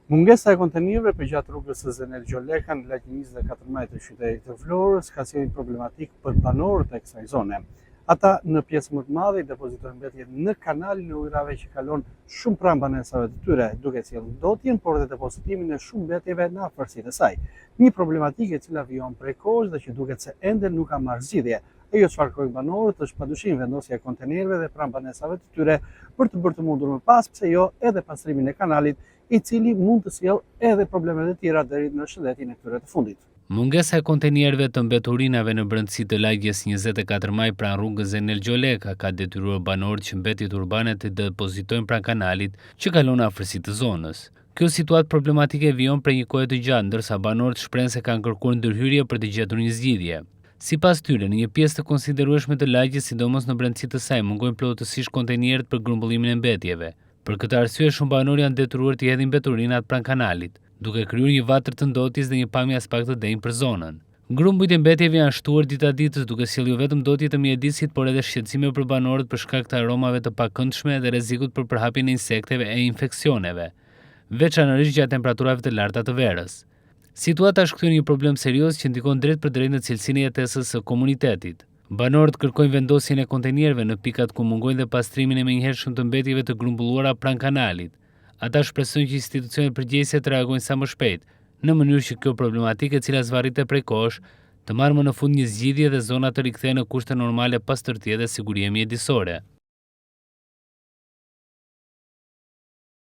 Mungesa e kontenierëve përgjatë rrugës së Zener Gjolekan, lagj 24 maj të qytetit të Vlorës, ka si një problematik për banorët e kësaj zone. Ata në pjesë më të madhe depozitojnë mbetje në kanalin e ujrave që kalon shumë pranë banesave të tyre, duke sjellë ndotjen, por dhe depozitimin e shumë mbetjeve në afërsitë e saj. Një problematikë e cila vijon prej kohësh dhe që duket se ende nuk ka marrë zgjidhje. Ajo çfarë kërkojnë banorët është padyshim vendosja e kontenerëve dhe pranë banesave të tyre për të bërë të mundur më pas, pse jo edhe pastrimin e kanalit, i cili mund të sjellë edhe problemet e tjera deri në shëndetin e këtyre të fundit. Mungesa e kontenierëve të mbeturinave në brendësi të lagjes 24 maj pranë rrugës Zener Gjoleka ka detyruar banorët që mbetjet urbane të depozitojnë pranë kanalit që kalon në afërsitë të zonës. Kjo situatë problematike vijon prej një kohe të gjatë, ndërsa banorët shprehen se kanë kërkuar ndërhyrje për të gjetur një zgjidhje. Sipas tyre, në një pjesë të konsiderueshme të lagjes, sidomos në brendësi të saj, mungojnë plotësisht kontenierët për grumbullimin e mbetjeve. Për këtë arsye, shumë banorë janë detyruar të hedhin mbeturinat pranë kanalit, duke kryer një vatër të ndotjes dhe një pamje as pak të denjë për zonën. Grumbujt e mbetjeve janë shtuar dita ditës, duke sjellë jo vetëm ndotje të mjedisit, por edhe shqetësime për banorët për shkak të aromave të pakëndshme dhe rrezikut për përhapjen e insekteve e infeksioneve, veçanërisht gjatë temperaturave të larta të verës. Situata është kthyer një problem serioz që ndikon drejt për drejt në cilësinë e jetesës së komunitetit. Banorët kërkojnë vendosjen e kontenierëve në pikat ku mungojnë dhe pastrimin e menjëhershëm të mbetjeve të grumbulluara pranë kanalit. Ata shpresojnë që institucionet përgjegjëse të reagojnë sa më shpejt, në mënyrë që kjo problematikë e cila zvarrite prej kohësh të marrë më në fund një zgjidhje dhe zona të rikthehen në kushte normale pastërtie dhe sigurie mjedisore.